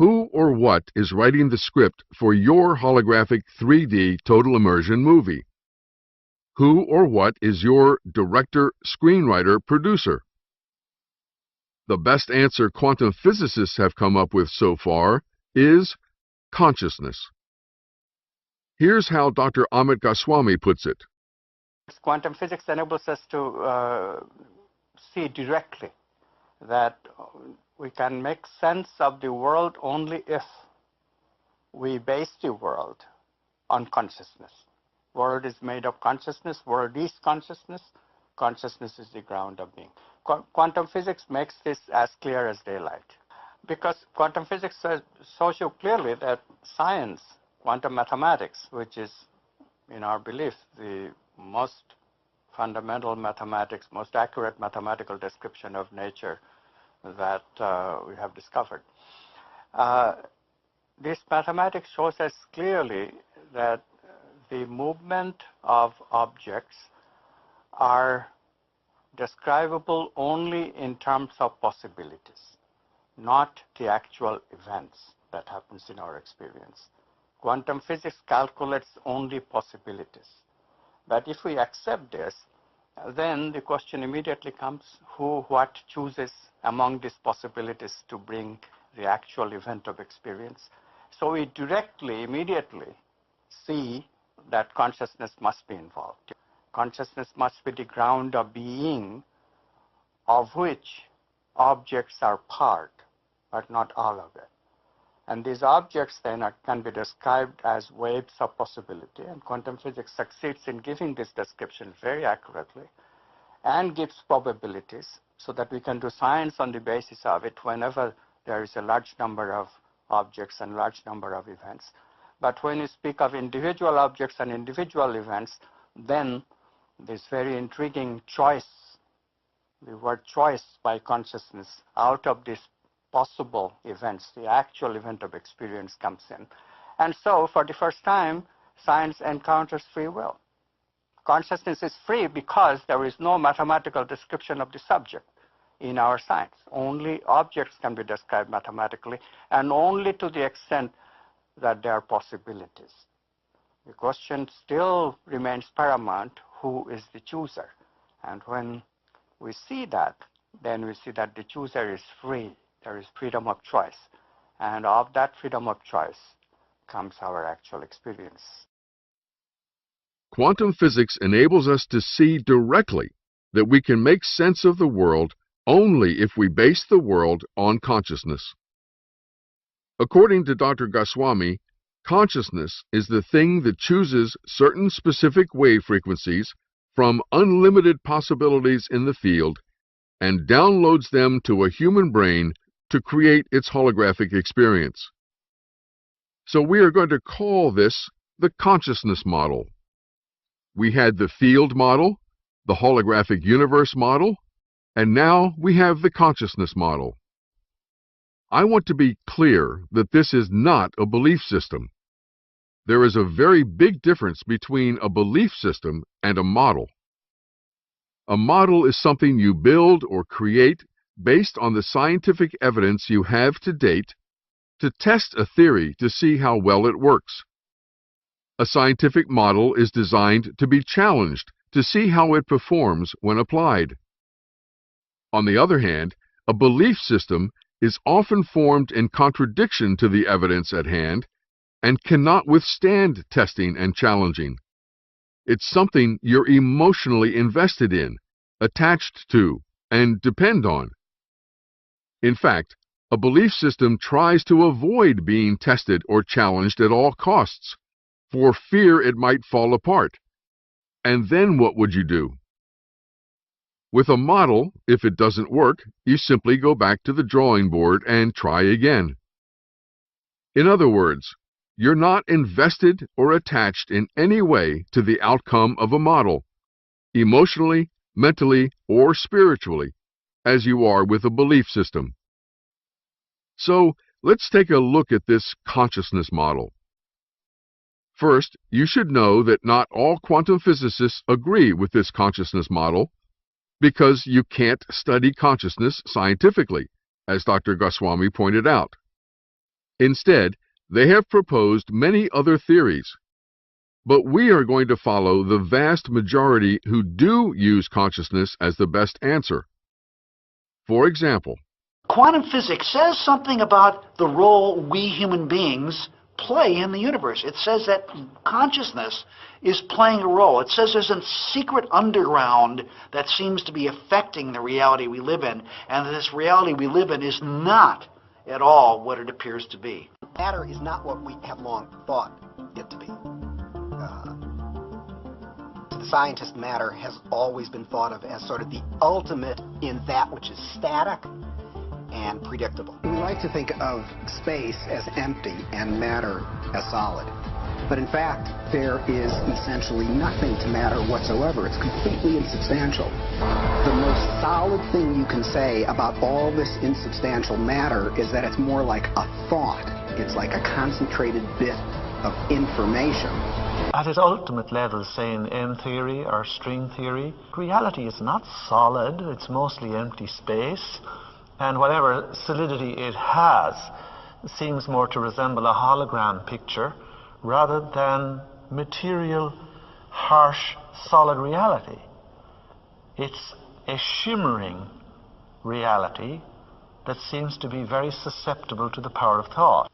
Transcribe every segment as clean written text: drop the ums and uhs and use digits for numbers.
Who or what is writing the script for your holographic 3D total immersion movie? Who or what is your director, screenwriter, producer? The best answer quantum physicists have come up with so far is consciousness. Here's how Dr. Amit Goswami puts it. Quantum physics enables us to see directly that we can make sense of the world only if we base the world on consciousness. World is made of consciousness, world is consciousness, consciousness is the ground of being. Quantum physics makes this as clear as daylight, because quantum physics shows you clearly that science, quantum mathematics, which is, in our belief, the most fundamental mathematics, most accurate mathematical description of nature that we have discovered. This mathematics shows us clearly that the movement of objects are describable only in terms of possibilities, not the actual events that happens in our experience. Quantum physics calculates only possibilities. But if we accept this, then the question immediately comes, what chooses among these possibilities to bring the actual event of experience? So we directly, immediately see that consciousness must be involved. Consciousness must be the ground of being, of which objects are part, but not all of it. And these objects then can be described as waves of possibility, and quantum physics succeeds in giving this description very accurately and gives probabilities so that we can do science on the basis of it whenever there is a large number of objects and large number of events. But when you speak of individual objects and individual events, then this very intriguing choice, the word choice by consciousness, out of these possible events, the actual event of experience comes in. And so, for the first time, science encounters free will. Consciousness is free because there is no mathematical description of the subject in our science. Only objects can be described mathematically, and only to the extent that there are possibilities. The question still remains paramount: who is the chooser? And when we see that, then we see that the chooser is free. There is freedom of choice. And of that freedom of choice comes our actual experience. Quantum physics enables us to see directly that we can make sense of the world only if we base the world on consciousness. According to Dr. Goswami, consciousness is the thing that chooses certain specific wave frequencies from unlimited possibilities in the field and downloads them to a human brain to create its holographic experience. So we are going to call this the consciousness model. We had the field model, the holographic universe model, and now we have the consciousness model. I want to be clear that this is not a belief system. There is a very big difference between a belief system and a model. A model is something you build or create based on the scientific evidence you have to date to test a theory to see how well it works. A scientific model is designed to be challenged to see how it performs when applied. On the other hand, a belief system is often formed in contradiction to the evidence at hand and cannot withstand testing and challenging. It's something you're emotionally invested in, attached to, and depend on. In fact, a belief system tries to avoid being tested or challenged at all costs, for fear it might fall apart. And then what would you do? With a model, if it doesn't work, you simply go back to the drawing board and try again. In other words, you're not invested or attached in any way to the outcome of a model, emotionally, mentally, or spiritually, as you are with a belief system. So, let's take a look at this consciousness model. First, you should know that not all quantum physicists agree with this consciousness model, because you can't study consciousness scientifically, as Dr. Goswami pointed out. Instead, they have proposed many other theories. But we are going to follow the vast majority who do use consciousness as the best answer. For example, quantum physics says something about the role we human beings play in the universe. It says that consciousness is playing a role. It says there's a secret underground that seems to be affecting the reality we live in, and that this reality we live in is not at all what it appears to be. Matter is not what we have long thought it to be. To the scientist, matter has always been thought of as sort of the ultimate in that which is static and predictable. We like to think of space as empty and matter as solid. But in fact, there is essentially nothing to matter whatsoever. It's completely insubstantial. The most solid thing you can say about all this insubstantial matter is that it's more like a thought. It's like a concentrated bit of information. At its ultimate level, say in M theory or string theory, reality is not solid, it's mostly empty space, and whatever solidity it has seems more to resemble a hologram picture rather than material, harsh, solid reality. It's a shimmering reality that seems to be very susceptible to the power of thought.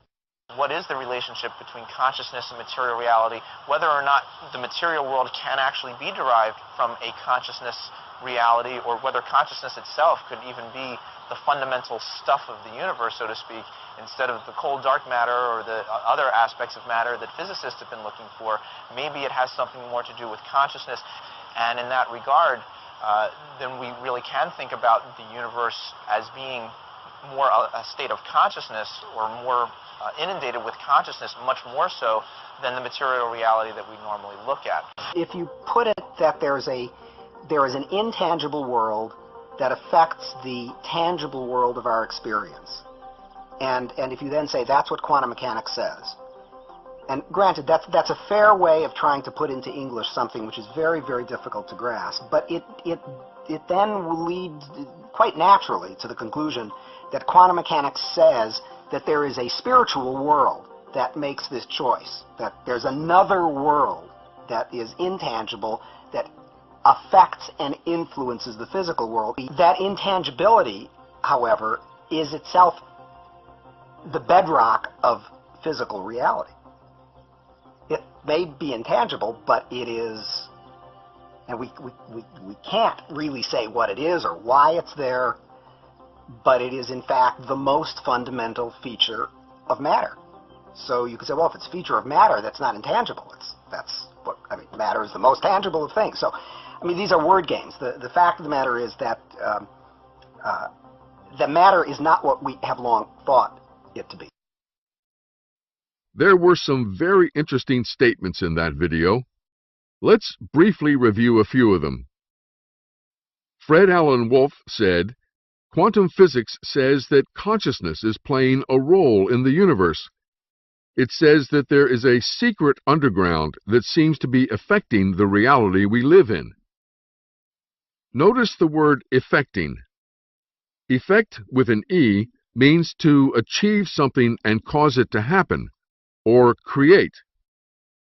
What is the relationship between consciousness and material reality, whether or not the material world can actually be derived from a consciousness reality, or whether consciousness itself could even be the fundamental stuff of the universe, so to speak, instead of the cold dark matter or the other aspects of matter that physicists have been looking for. Maybe it has something more to do with consciousness, and in that regard, then we really can think about the universe as being more a state of consciousness, or more inundated with consciousness, much more so than the material reality that we normally look at. If you put it that there is an intangible world that affects the tangible world of our experience, and if you then say that's what quantum mechanics says, and granted that's a fair way of trying to put into English something which is very, very difficult to grasp, but it then will lead quite naturally to the conclusion that quantum mechanics says that there is a spiritual world that makes this choice, that there's another world that is intangible, that affects and influences the physical world. That intangibility, however, is itself the bedrock of physical reality. It may be intangible, but it is, and we can't really say what it is or why it's there, but it is in fact the most fundamental feature of matter. So you could say, well, if it's a feature of matter, that's not intangible. Matter is the most tangible of things. So, I mean, these are word games. The fact of the matter is that the matter is not what we have long thought it to be. There were some very interesting statements in that video. Let's briefly review a few of them. Fred Alan Wolf said, "Quantum physics says that consciousness is playing a role in the universe. It says that there is a secret underground that seems to be affecting the reality we live in." Notice the word affecting. Effect with an E means to achieve something and cause it to happen, or create,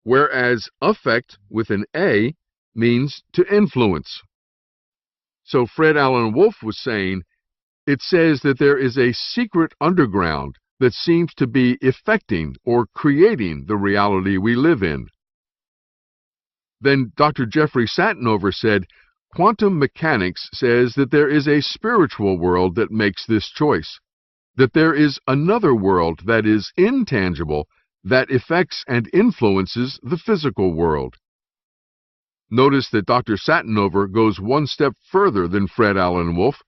whereas affect with an A means to influence. So Fred Alan Wolf was saying, it says that there is a secret underground that seems to be affecting or creating the reality we live in. Then Dr. Jeffrey Satinover said, quantum mechanics says that there is a spiritual world that makes this choice, that there is another world that is intangible that affects and influences the physical world. Notice that Dr. Satinover goes one step further than Fred Alan Wolf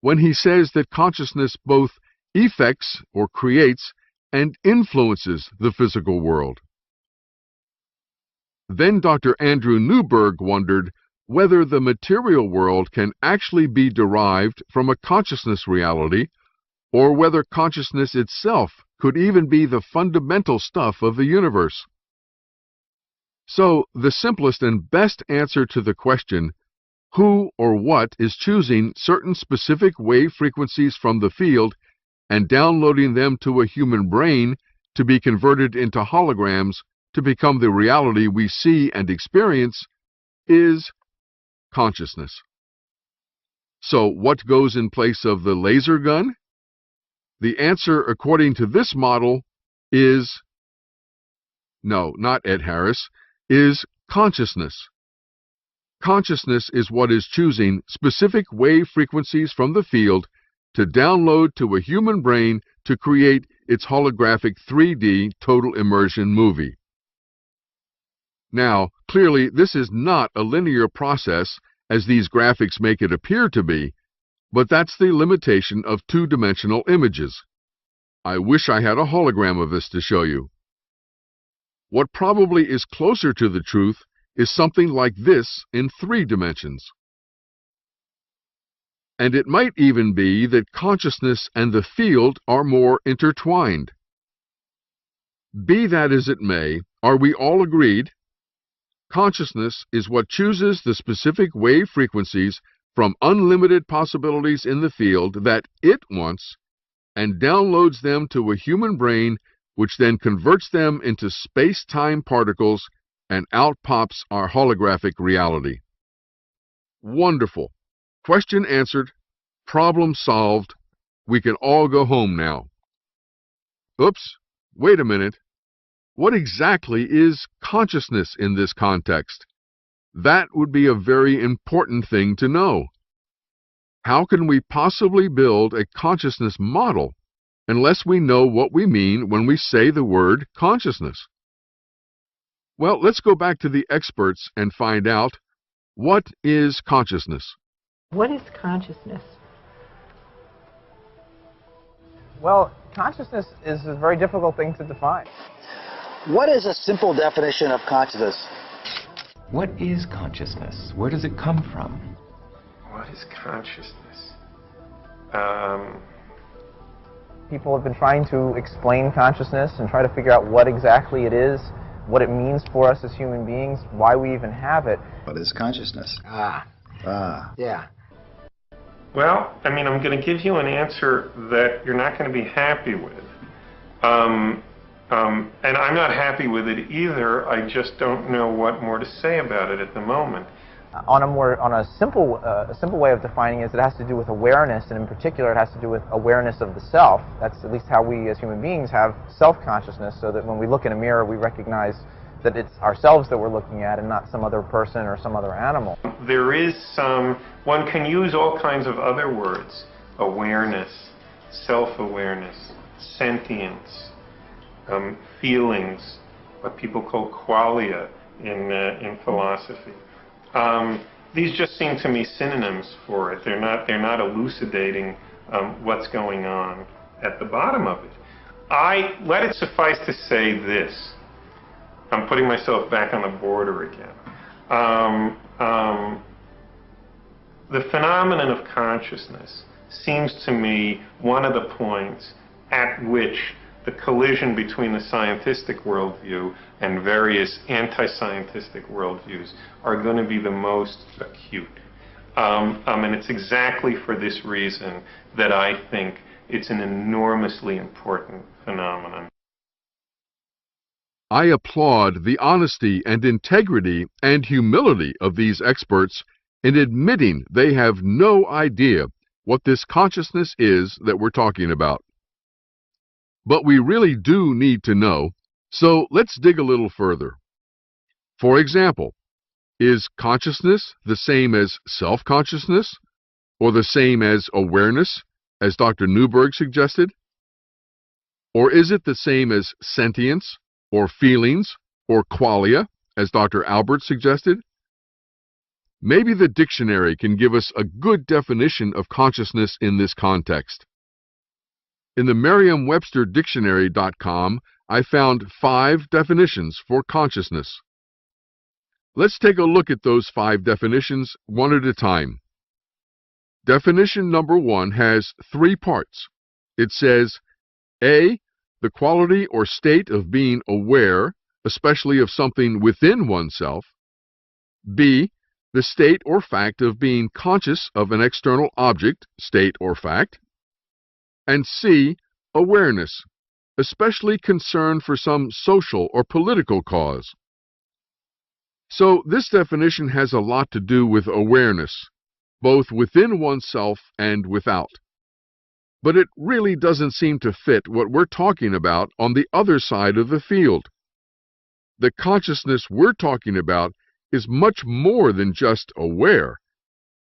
when he says that consciousness both effects or creates and influences the physical world. Then Dr. Andrew Newberg wondered whether the material world can actually be derived from a consciousness reality, or whether consciousness itself could even be the fundamental stuff of the universe. So, the simplest and best answer to the question, who or what is choosing certain specific wave frequencies from the field and downloading them to a human brain to be converted into holograms to become the reality we see and experience is consciousness. So what goes in place of the laser gun? The answer, according to this model, is no, not Ed Harris, is consciousness. Consciousness is what is choosing specific wave frequencies from the field to download to a human brain to create its holographic 3D total immersion movie. Now, clearly, this is not a linear process as these graphics make it appear to be, but that's the limitation of two-dimensional images. I wish I had a hologram of this to show you. What probably is closer to the truth is something like this in 3 dimensions. And it might even be that consciousness and the field are more intertwined. Be that as it may, are we all agreed? Consciousness is what chooses the specific wave frequencies from unlimited possibilities in the field that it wants and downloads them to a human brain, which then converts them into space-time particles, and out pops our holographic reality. Wonderful. Question answered. Problem solved. We can all go home now. Oops, wait a minute. What exactly is consciousness in this context? That would be a very important thing to know. How can we possibly build a consciousness model unless we know what we mean when we say the word consciousness? Well, let's go back to the experts and find out, what is consciousness? What is consciousness? Well, consciousness is a very difficult thing to define. What is a simple definition of consciousness? What is consciousness? Where does it come from? What is consciousness? People have been trying to explain consciousness and try to figure out what exactly it is, what it means for us as human beings, why we even have it. What is consciousness? Yeah. Well, I mean, I'm going to give you an answer that you're not going to be happy with. And I'm not happy with it either. I just don't know what more to say about it at the moment. On a simple way of defining it, it has to do with awareness, and in particular, it has to do with awareness of the self. That's at least how we as human beings have self-consciousness, so that when we look in a mirror, we recognize that it's ourselves that we're looking at and not some other person or some other animal. There is one can use all kinds of other words: awareness, self-awareness, sentience, feelings, what people call qualia in philosophy. These just seem to me synonyms for it. They're not elucidating what's going on at the bottom of it. Let it suffice to say this. I'm putting myself back on the border again. The phenomenon of consciousness seems to me one of the points at which the collision between the scientific worldview and various anti-scientific worldviews are going to be the most acute. And it's exactly for this reason that I think it's an enormously important phenomenon. I applaud the honesty and integrity and humility of these experts in admitting they have no idea what this consciousness is that we're talking about. But we really do need to know, so let's dig a little further. For example, is consciousness the same as self-consciousness, or the same as awareness, as Dr. Newberg suggested? Or is it the same as sentience, or feelings, or qualia, as Dr. Albert suggested? Maybe the dictionary can give us a good definition of consciousness in this context. In the Merriam-Webster Dictionary.com, I found 5 definitions for consciousness. Let's take a look at those 5 definitions one at a time. Definition number 1 has 3 parts. It says, A, the quality or state of being aware, especially of something within oneself. B, the state or fact of being conscious of an external object, state or fact. And C, awareness, especially concern for some social or political cause. So this definition has a lot to do with awareness, both within oneself and without. But it really doesn't seem to fit what we're talking about on the other side of the field. The consciousness we're talking about is much more than just aware.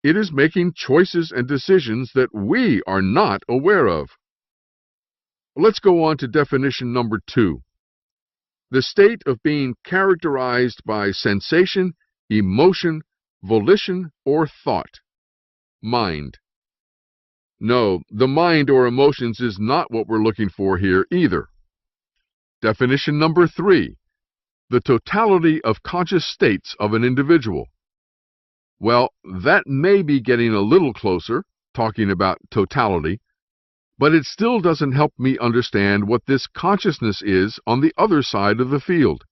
It is making choices and decisions that we are not aware of. Let's go on to definition number 2. The state of being characterized by sensation, emotion, volition, or thought. Mind. No, the mind or emotions is not what we're looking for here either. Definition number 3. The totality of conscious states of an individual. Well, that may be getting a little closer, talking about totality, but it still doesn't help me understand what this consciousness is on the other side of the field.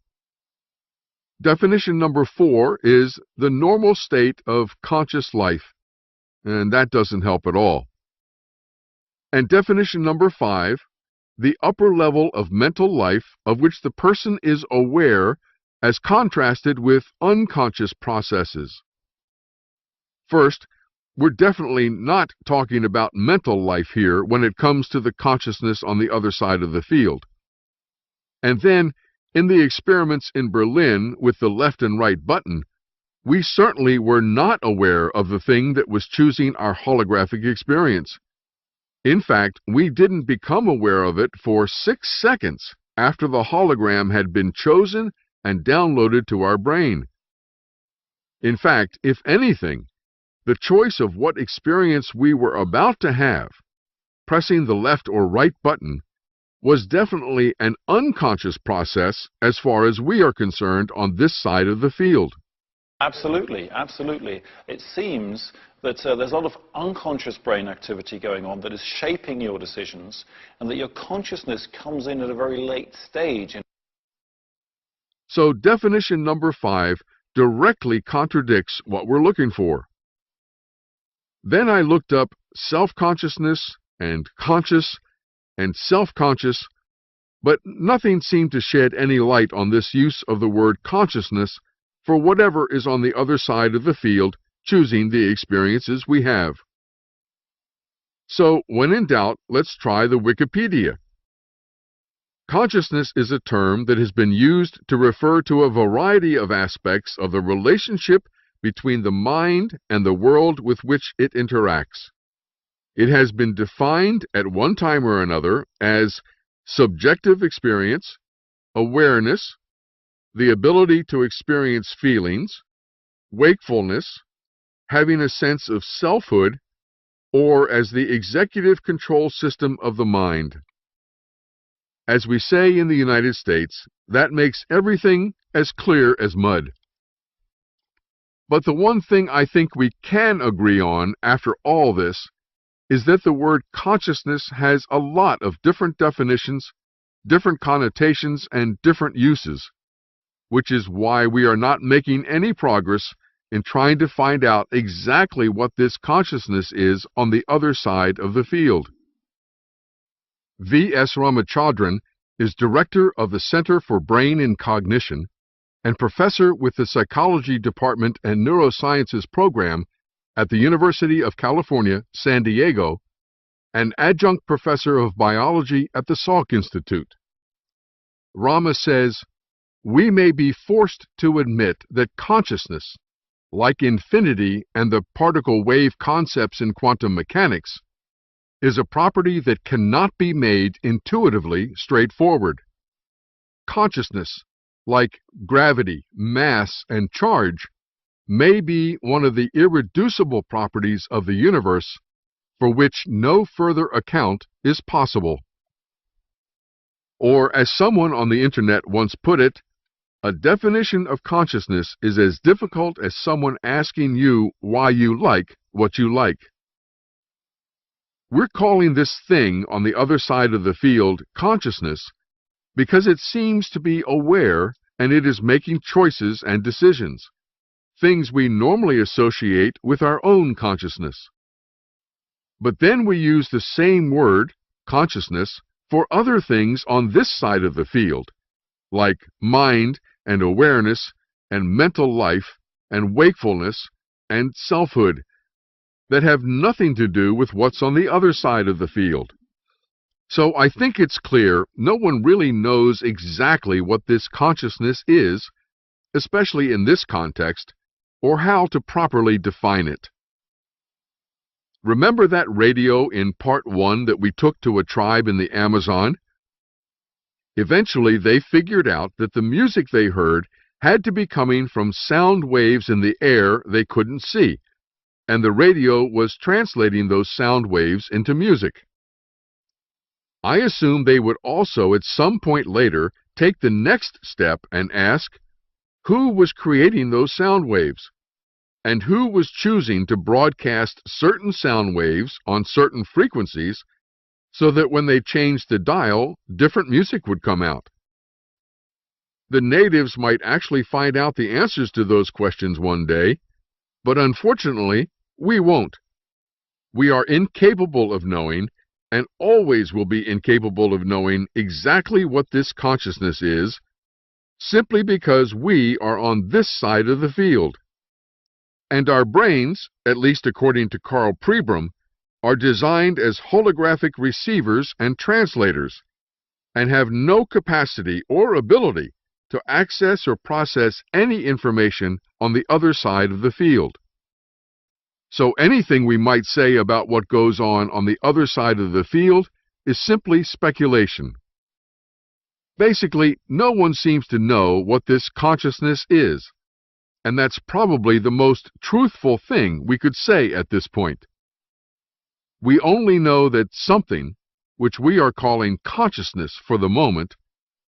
Definition number 4 is the normal state of conscious life, and that doesn't help at all. And definition number 5, the upper level of mental life of which the person is aware as contrasted with unconscious processes. First, we're definitely not talking about mental life here when it comes to the consciousness on the other side of the field. And then, in the experiments in Berlin with the left and right button, we certainly were not aware of the thing that was choosing our holographic experience. In fact, we didn't become aware of it for 6 seconds after the hologram had been chosen and downloaded to our brain. In fact, if anything, the choice of what experience we were about to have, pressing the left or right button, was definitely an unconscious process as far as we are concerned on this side of the field. Absolutely, absolutely. It seems that there's a lot of unconscious brain activity going on that is shaping your decisions, and that your consciousness comes in at a very late stage. So definition number 5 directly contradicts what we're looking for. Then I looked up self-consciousness and conscious and self-conscious, but nothing seemed to shed any light on this use of the word consciousness for whatever is on the other side of the field, choosing the experiences we have. So, when in doubt, let's try the Wikipedia. Consciousness is a term that has been used to refer to a variety of aspects of the relationship between the mind and the world with which it interacts. It has been defined at one time or another as subjective experience, awareness, the ability to experience feelings, wakefulness, having a sense of selfhood, or as the executive control system of the mind. As we say in the United States, that makes everything as clear as mud. But the one thing I think we can agree on after all this is that the word consciousness has a lot of different definitions, different connotations, and different uses, which is why we are not making any progress in trying to find out exactly what this consciousness is on the other side of the field. V.S. Ramachandran is director of the Center for Brain and Cognition and professor with the Psychology Department and Neurosciences program at the University of California, San Diego, and adjunct professor of biology at the Salk Institute. Rama says, "We may be forced to admit that consciousness, like infinity and the particle wave concepts in quantum mechanics, is a property that cannot be made intuitively straightforward. Consciousness, like gravity, mass, and charge, may be one of the irreducible properties of the universe for which no further account is possible." Or, as someone on the internet once put it, a definition of consciousness is as difficult as someone asking you why you like what you like. We're calling this thing on the other side of the field consciousness because it seems to be aware and it is making choices and decisions, things we normally associate with our own consciousness. But then we use the same word, consciousness, for other things on this side of the field, like mind and awareness and mental life and wakefulness and selfhood, that have nothing to do with what's on the other side of the field. So I think it's clear no one really knows exactly what this consciousness is, especially in this context, or how to properly define it. Remember that radio in Part 1 that we took to a tribe in the Amazon? Eventually, they figured out that the music they heard had to be coming from sound waves in the air they couldn't see, and the radio was translating those sound waves into music. I assume they would also at some point later take the next step and ask, who was creating those sound waves? And who was choosing to broadcast certain sound waves on certain frequencies so that when they changed the dial, different music would come out? The natives might actually find out the answers to those questions one day, but unfortunately, we won't. We are incapable of knowing, and always will be incapable of knowing exactly what this consciousness is, simply because we are on this side of the field. And our brains, at least according to Carl Pribram, are designed as holographic receivers and translators, and have no capacity or ability to access or process any information on the other side of the field. So anything we might say about what goes on the other side of the field is simply speculation. Basically, no one seems to know what this consciousness is, and that's probably the most truthful thing we could say at this point. We only know that something, which we are calling consciousness for the moment,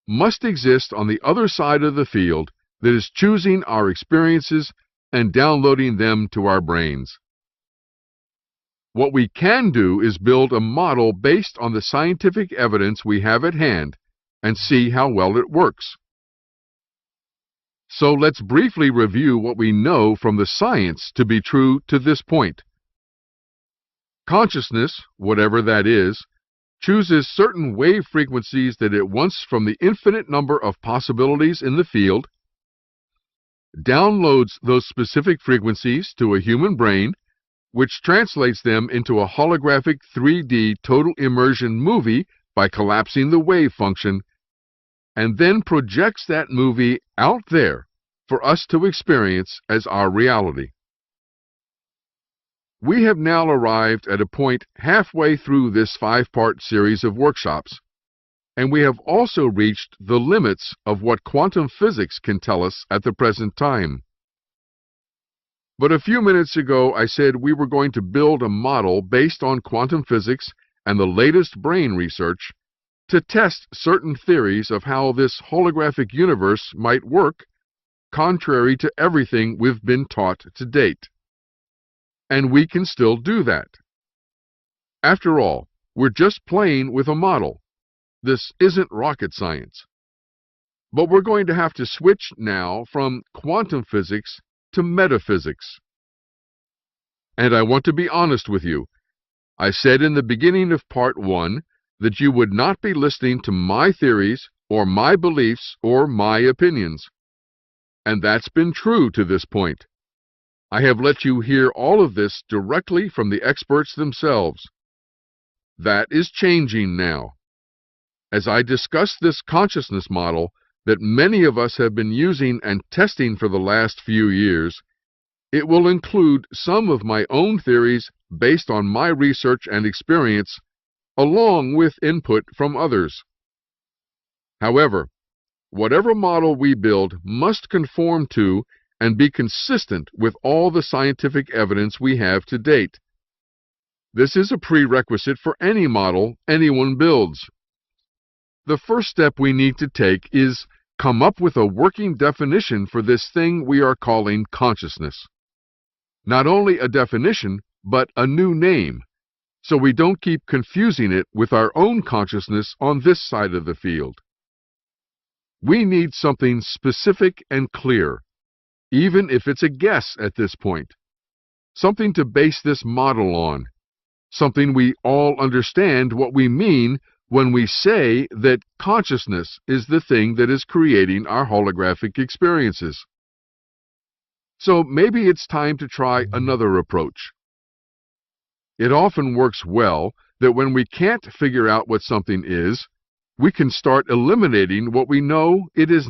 must exist on the other side of the field that is choosing our experiences and downloading them to our brains. What we can do is build a model based on the scientific evidence we have at hand and see how well it works. So let's briefly review what we know from the science to be true to this point. Consciousness, whatever that is, chooses certain wave frequencies that it wants from the infinite number of possibilities in the field, downloads those specific frequencies to a human brain, which translates them into a holographic 3D total immersion movie by collapsing the wave function, and then projects that movie out there for us to experience as our reality. We have now arrived at a point halfway through this 5-part series of workshops, and we have also reached the limits of what quantum physics can tell us at the present time. But a few minutes ago I said we were going to build a model based on quantum physics and the latest brain research to test certain theories of how this holographic universe might work, contrary to everything we've been taught to date. And we can still do that. After all, we're just playing with a model. This isn't rocket science. But we're going to have to switch now from quantum physics to metaphysics. And I want to be honest with you. I said in the beginning of Part 1 that you would not be listening to my theories or my beliefs or my opinions. And that's been true to this point. I have let you hear all of this directly from the experts themselves. That is changing now. As I discuss this consciousness model that many of us have been using and testing for the last few years, it will include some of my own theories based on my research and experience, along with input from others. However, whatever model we build must conform to and be consistent with all the scientific evidence we have to date. This is a prerequisite for any model anyone builds. The first step we need to take is come up with a working definition for this thing we are calling consciousness. Not only a definition, but a new name, so we don't keep confusing it with our own consciousness on this side of the field. We need something specific and clear, even if it's a guess at this point. Something to base this model on. Something we all understand what we mean when we say that consciousness is the thing that is creating our holographic experiences. So maybe it's time to try another approach. It often works well that when we can't figure out what something is, we can start eliminating what we know it is